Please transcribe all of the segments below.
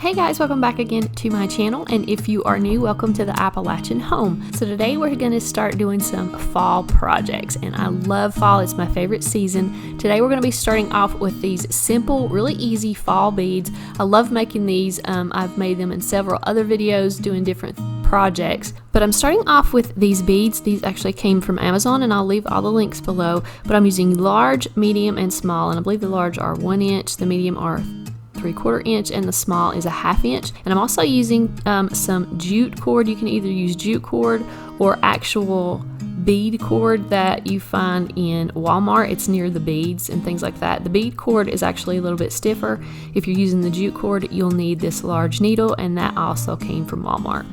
Hey guys, welcome back again to my channel, and if you are new, welcome to the Appalachian home. So today we're going to start doing some fall projects, and I love fall. It's my favorite season. Today we're going to be starting off with these simple, really easy fall beads. I love making these. I've made them in several other videos doing different projects, but I'm starting off with these beads. These actually came from Amazon, and I'll leave all the links below, but I'm using large, medium, and small, and I believe the large are 1 inch, the medium are 3/4 inch, and the small is a 1/2 inch. And I'm also using some jute cord. You can either use jute cord or actual bead cord that you find in Walmart. It's near the beads and things like that. The bead cord is actually a little bit stiffer. If you're using the jute cord, you'll need this large needle, and that also came from Walmart.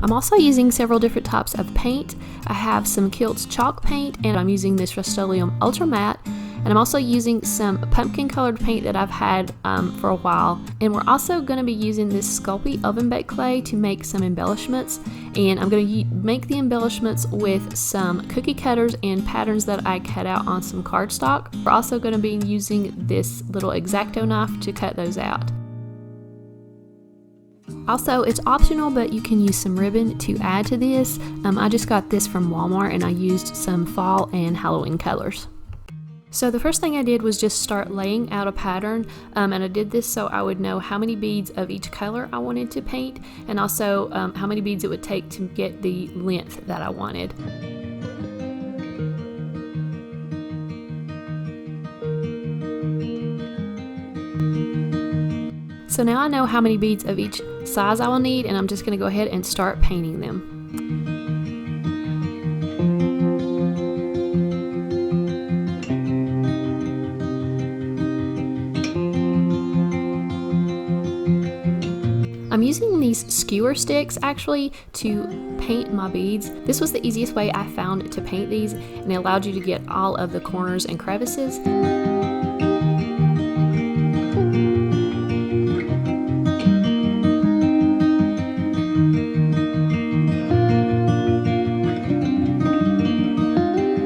I'm also using several different types of paint. I have some Kilt's chalk paint, and I'm using this Rust-Oleum Ultra Matte. And I'm also using some pumpkin colored paint that I've had for a while. And we're also going to be using this Sculpey oven baked clay to make some embellishments. And I'm going to make the embellishments with some cookie cutters and patterns that I cut out on some cardstock. We're also going to be using this little X-Acto knife to cut those out. Also, it's optional, but you can use some ribbon to add to this. I just got this from Walmart, and I used some fall and Halloween colors. So the first thing I did was just start laying out a pattern, and I did this so I would know how many beads of each color I wanted to paint, and also how many beads it would take to get the length that I wanted. So now I know how many beads of each size I will need, and I'm just going to go ahead and start painting them. I'm using these skewer sticks actually to paint my beads. This was the easiest way I found to paint these, and it allowed you to get all of the corners and crevices.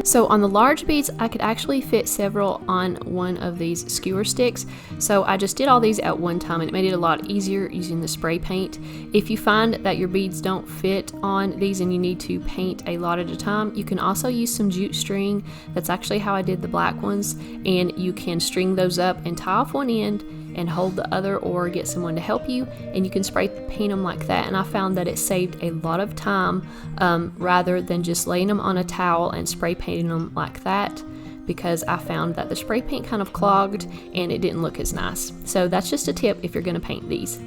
So on the large beads, I could actually fit several on one of these skewer sticks. So I just did all these at one time, and it made it a lot easier using the spray paint. If you find that your beads don't fit on these and you need to paint a lot at a time, you can also use some jute string. That's actually how I did the black ones, and you can string those up and tie off one end and hold the other, or get someone to help you, and you can spray paint them like that. And I found that it saved a lot of time rather than just laying them on a towel and spray painting them like that, because I found that the spray paint kind of clogged and it didn't look as nice. So that's just a tip if you're going to paint these.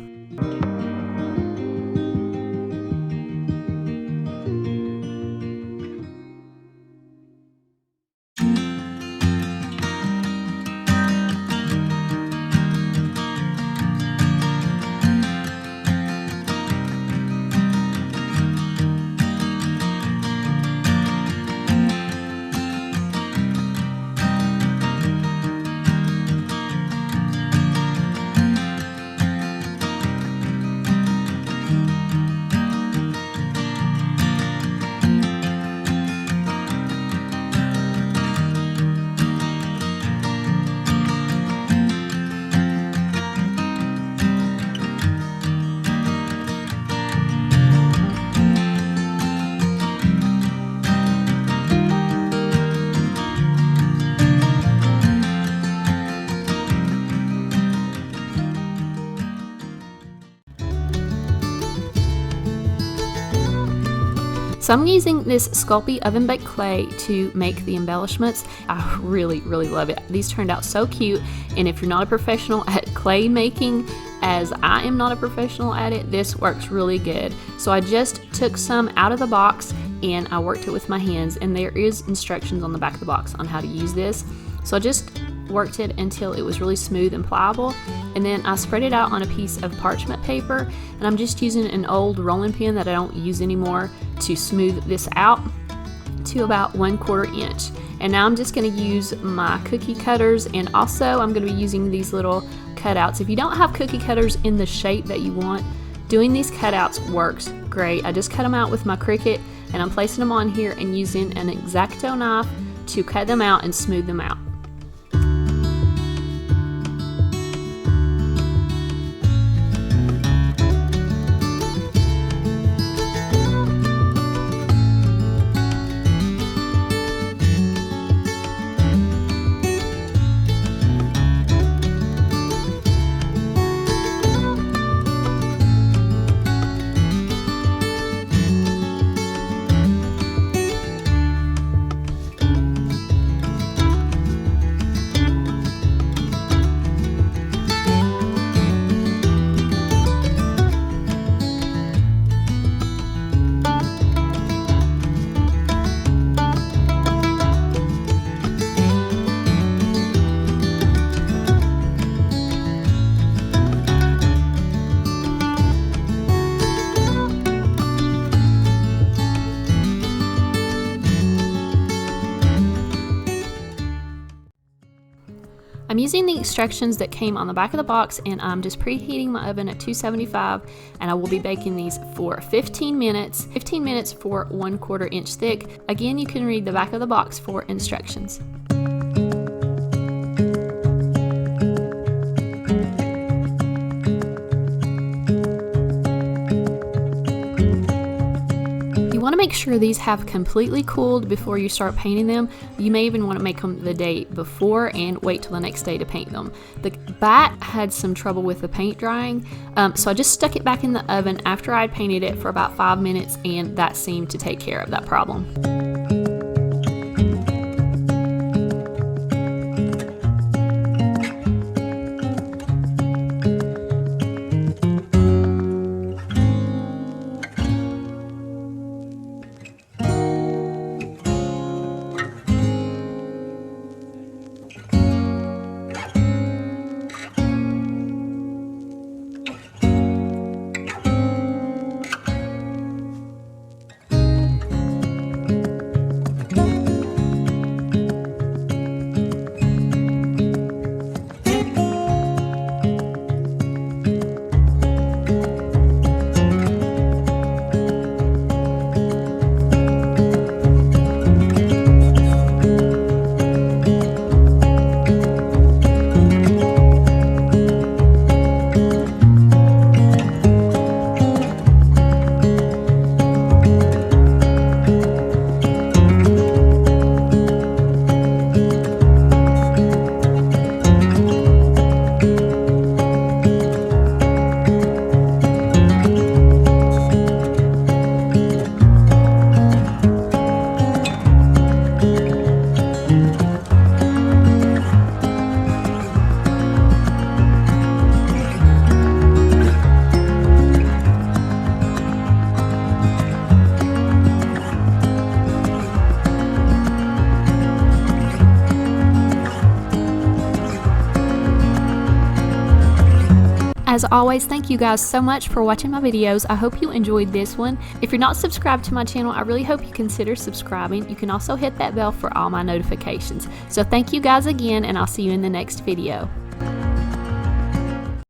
So I'm using this Sculpey oven baked clay to make the embellishments. I really love it. These turned out so cute, and if you're not a professional at clay making, as I am not a professional at it, this works really good. So I just took some out of the box and I worked it with my hands, and there is instructions on the back of the box on how to use this. So I just worked it until it was really smooth and pliable, and then I spread it out on a piece of parchment paper, and I'm just using an old rolling pin that I don't use anymore to smooth this out to about 1/4 inch. And now I'm just going to use my cookie cutters, and also I'm going to be using these little cutouts. If you don't have cookie cutters in the shape that you want, doing these cutouts works great. I just cut them out with my Cricut, and I'm placing them on here and using an X-Acto knife to cut them out and smooth them out. I'm using the instructions that came on the back of the box, and I'm just preheating my oven at 275, and I will be baking these for 15 minutes for 1/4 inch thick. Again, you can read the back of the box for instructions. You want to make sure these have completely cooled before you start painting them. You may even want to make them the day before and wait till the next day to paint them. The bat had some trouble with the paint drying, so I just stuck it back in the oven after I'd painted it for about 5 minutes, and that seemed to take care of that problem. As always, thank you guys so much for watching my videos. I hope you enjoyed this one. If you're not subscribed to my channel, I really hope you consider subscribing. You can also hit that bell for all my notifications. So thank you guys again, and I'll see you in the next video.